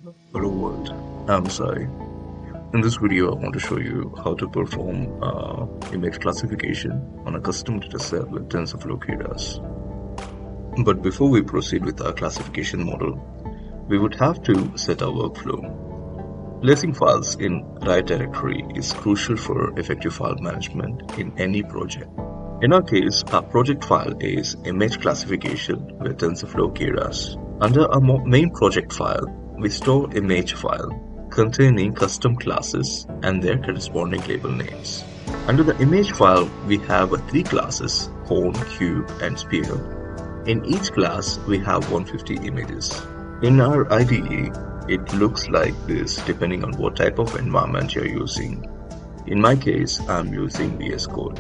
Hello world, I'm Sai. In this video, I want to show you how to perform image classification on a custom dataset with TensorFlow Keras. But before we proceed with our classification model, we would have to set our workflow. Placing files in right directory is crucial for effective file management in any project. In our case, our project file is image classification with TensorFlow Keras. Under our main project file, we store image file containing custom classes and their corresponding label names. Under the image file, we have three classes: cone, cube, and sphere. In each class, we have 150 images. In our IDE, it looks like this depending on what type of environment you're using. In my case, I'm using VS Code.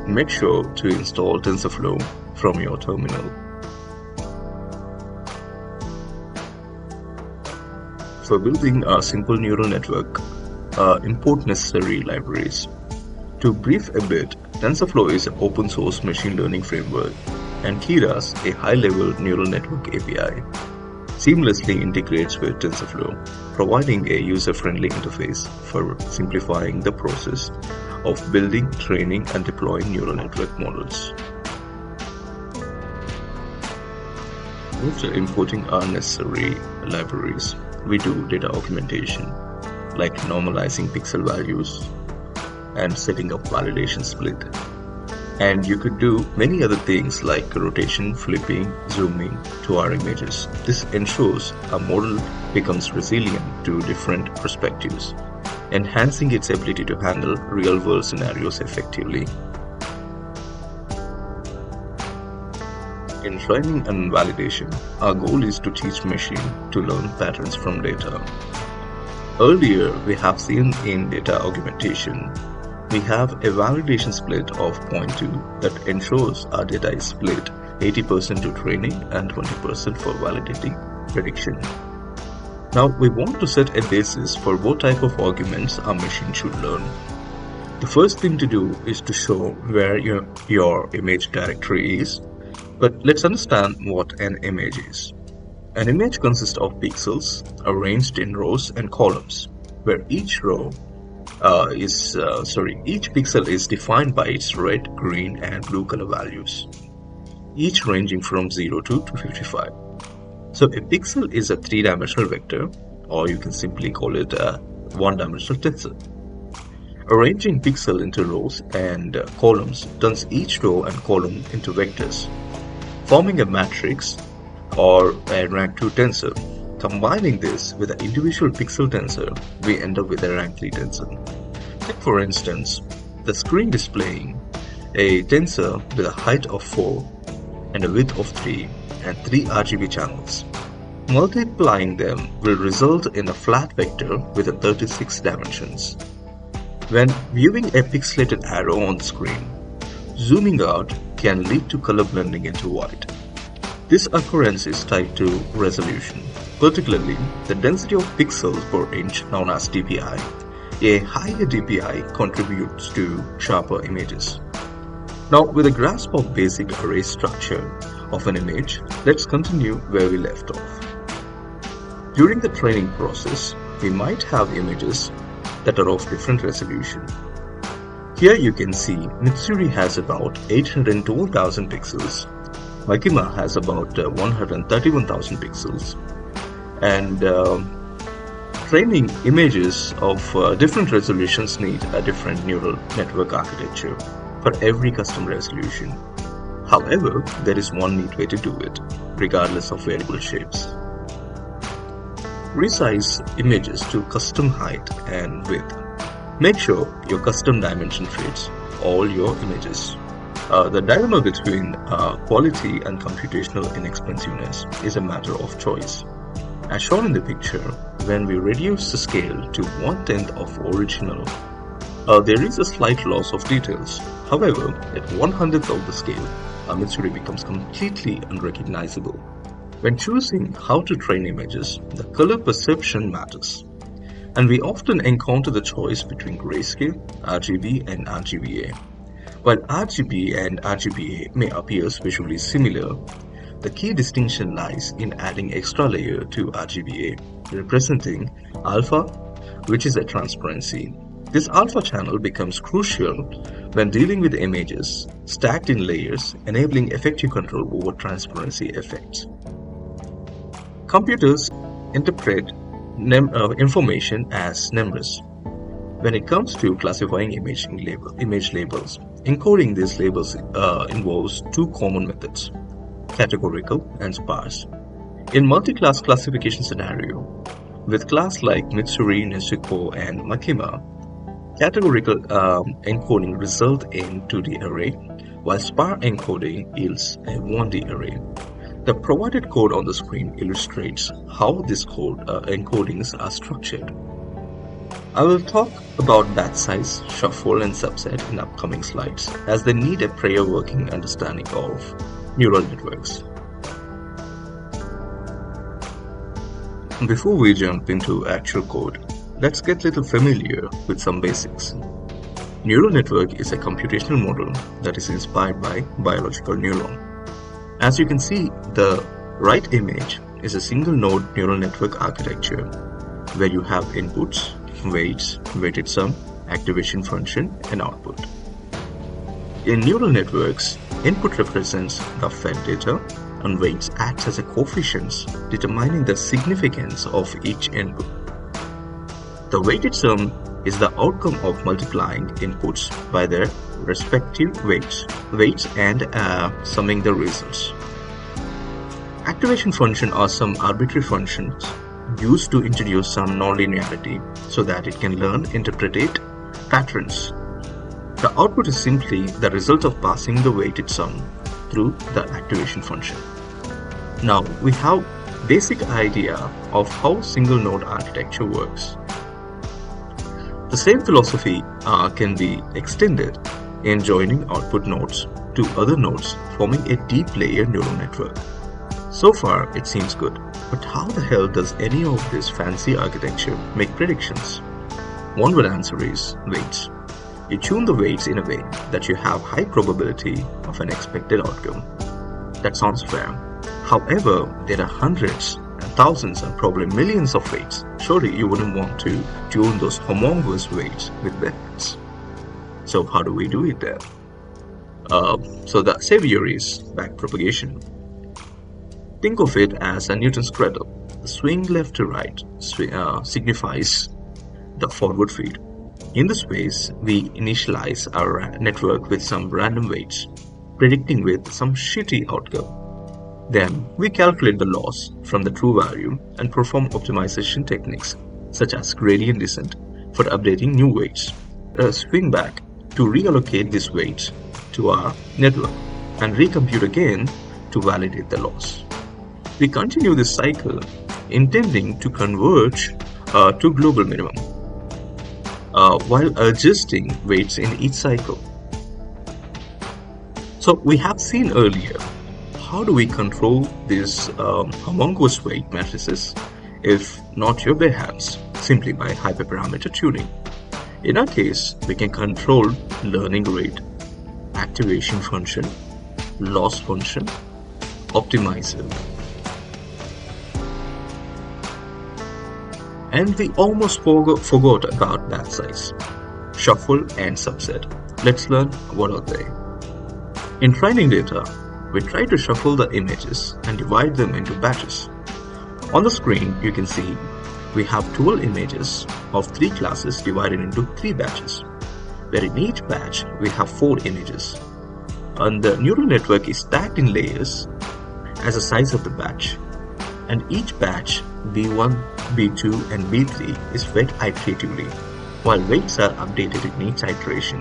Make sure to install TensorFlow from your terminal. For building a simple neural network, import necessary libraries. To brief a bit, TensorFlow is an open source machine learning framework and Keras, a high-level neural network API, seamlessly integrates with TensorFlow, providing a user-friendly interface for simplifying the process of building, training, and deploying neural network models. After importing our necessary libraries, we do data augmentation, like normalizing pixel values and setting up validation split. And you could do many other things like rotation, flipping, zooming to our images. This ensures our model becomes resilient to different perspectives, enhancing its ability to handle real-world scenarios effectively. In training and validation, our goal is to teach machine to learn patterns from data. Earlier, we have seen in data augmentation, we have a validation split of 0.2 that ensures our data is split 80% to training and 20% for validating prediction. Now, we want to set a basis for what type of arguments our machine should learn. The first thing to do is to show where your image directory is. But let's understand what an image is. An image consists of pixels arranged in rows and columns, where each pixel is defined by its red, green, and blue color values, each ranging from 0 to 255. So a pixel is a three-dimensional vector, or you can simply call it a one-dimensional tensor. Arranging pixel into rows and columns turns each row and column into vectors, forming a matrix or a rank 2 tensor. Combining this with an individual pixel tensor, we end up with a rank 3 tensor. Take for instance, the screen displaying a tensor with a height of 4 and a width of 3 and 3 RGB channels. Multiplying them will result in a flat vector with 36 dimensions. When viewing a pixelated arrow on the screen, zooming out can lead to color blending into white. This occurrence is tied to resolution, particularly the density of pixels per inch known as DPI. A higher DPI contributes to sharper images. Now, with a grasp of basic array structure of an image, let's continue where we left off. During the training process, we might have images that are of different resolution. Here you can see Mitsuri has about 812,000 pixels, Makima has about 131,000 pixels, and training images of different resolutions need a different neural network architecture for every custom resolution. However, there is one neat way to do it, regardless of variable shapes. Resize images to custom height and width. Make sure your custom dimension fits all your images. The dilemma between quality and computational inexpensiveness is a matter of choice. As shown in the picture, when we reduce the scale to 1/10 of original, there is a slight loss of details. However, at 1/100th of the scale, Mitsuri becomes completely unrecognizable. When choosing how to train images, the color perception matters. And we often encounter the choice between grayscale, RGB, and RGBA. While RGB and RGBA may appear visually similar, The key distinction lies in adding extra layer to RGBA, representing alpha, which is a transparency. This alpha channel becomes crucial when dealing with images stacked in layers, enabling effective control over transparency effects. Computers interpret information as numbers. When it comes to classifying image labels, encoding these labels involves two common methods: categorical and sparse. In multi-class classification scenario, with class like Mitsuri, Nezuko, and Makima, categorical encoding result in 2D array, while sparse encoding yields a 1D array. The provided code on the screen illustrates how these encodings are structured. I will talk about batch size, shuffle, and subset in upcoming slides, as they need a prior working understanding of neural networks. Before we jump into actual code, let's get a little familiar with some basics. Neural network is a computational model that is inspired by biological neuron. As you can see, the right image is a single node neural network architecture where you have inputs, weights, weighted sum, activation function, and output. In neural networks, input represents the fed data and weights acts as a coefficients determining the significance of each input. The weighted sum is the outcome of multiplying inputs by their respective weights and summing the results. Activation function are some arbitrary functions used to introduce some nonlinearity so that it can learn interpret patterns. The output is simply the result of passing the weighted sum through the activation function. Now we have basic idea of how single node architecture works. The same philosophy can be extended in joining output nodes to other nodes, forming a deep layer neural network. So far it seems good, but how the hell does any of this fancy architecture make predictions? One good answer is weights. You tune the weights in a way that you have high probability of an expected outcome. That sounds fair. However, there are hundreds and thousands and probably millions of weights. Surely you wouldn't want to tune those homogeneous weights with vectors. So how do we do it then? So the savior is backpropagation. Think of it as a Newton's cradle. The swing left to right signifies the forward feed. In this phase, we initialize our network with some random weights, predicting with some shitty outcome. Then we calculate the loss from the true value and perform optimization techniques such as gradient descent for updating new weights. Swing back to reallocate these weights to our network and recompute again to validate the loss. We continue this cycle intending to converge to global minimum while adjusting weights in each cycle. So we have seen earlier, how do we control these homogeneous weight matrices if not your bare hands, simply by hyperparameter tuning? In our case, we can control learning rate, activation function, loss function, optimizer. And we almost forgot about batch size, shuffle, and subset. Let's learn what are they. In training data, we try to shuffle the images and divide them into batches. On the screen, you can see we have 12 images of 3 classes divided into 3 batches, where in each batch we have 4 images. And the neural network is stacked in layers as the size of the batch. And each batch, B1, B2, and B3 is fed iteratively, while weights are updated in each iteration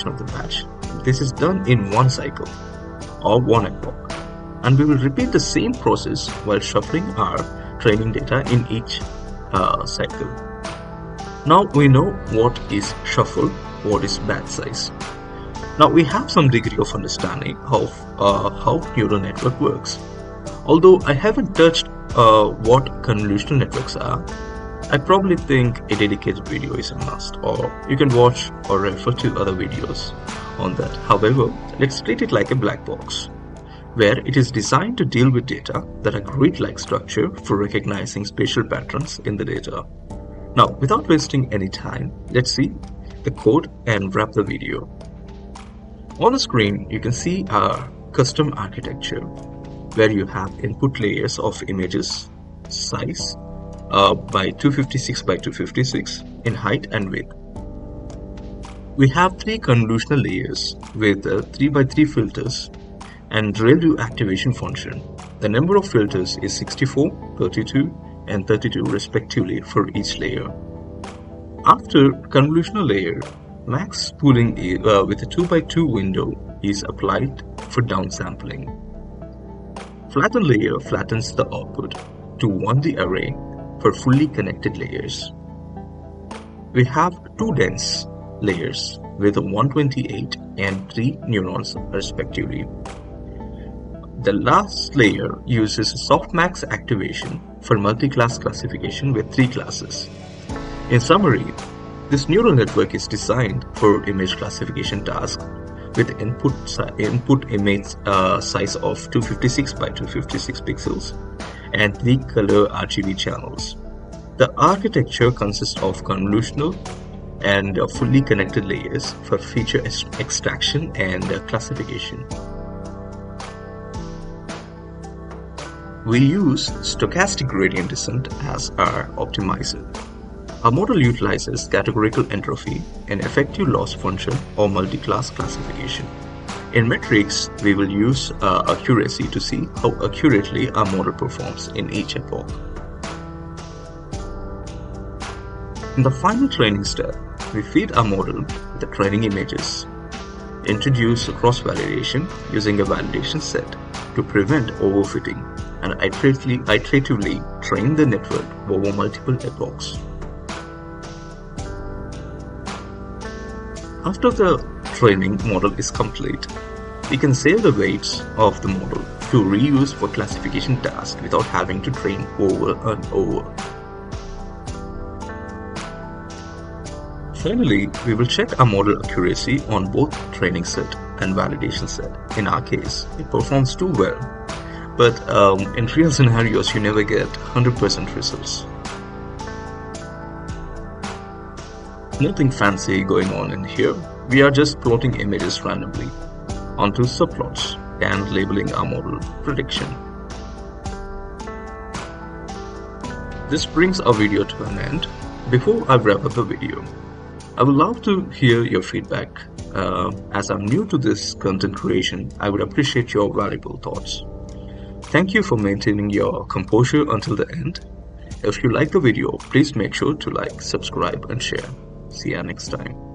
of the batch. This is done in one cycle, or one epoch, and we will repeat the same process while shuffling our training data in each cycle. Now we know what is shuffle, what is batch size. Now we have some degree of understanding of how neural network works. Although I haven't touched what convolutional networks are, I probably think a dedicated video is a must, or you can watch or refer to other videos on that. However, let's treat it like a black box. where it is designed to deal with data that are grid-like structure for recognizing spatial patterns in the data. Now, without wasting any time, let's see the code and wrap the video. On the screen, you can see our custom architecture, where you have input layers of images, size by 256 by 256 in height and width. We have 3 convolutional layers with 3 by 3 filters and ReLU activation function. The number of filters is 64, 32, and 32 respectively for each layer. After convolutional layer, max spooling with a 2 by 2 window is applied for downsampling. Flatten layer flattens the output to 1D array for fully connected layers. We have 2 dense layers with 128 and 3 neurons respectively. The last layer uses softmax activation for multi-class classification with 3 classes. In summary, this neural network is designed for image classification task with input image size of 256 by 256 pixels and 3 color RGB channels. The architecture consists of convolutional and fully connected layers for feature extraction and classification. We use stochastic gradient descent as our optimizer. Our model utilizes categorical entropy, an effective loss function, or multi-class classification. In metrics, we will use accuracy to see how accurately our model performs in each epoch. In the final training step, we feed our model with the training images, introduce cross-validation using a validation set to prevent overfitting, and iteratively train the network over multiple epochs. After the training model is complete, we can save the weights of the model to reuse for classification tasks without having to train over and over. Finally, we will check our model accuracy on both training set and validation set. In our case, it performs too well, but in real scenarios you never get 100% results. Nothing fancy going on in here. We are just plotting images randomly onto subplots and labeling our model prediction. This brings our video to an end. Before I wrap up the video, I would love to hear your feedback. As I'm new to this content creation, I would appreciate your valuable thoughts. Thank you for maintaining your composure until the end. If you like the video, please make sure to like, subscribe, and share. See you next time.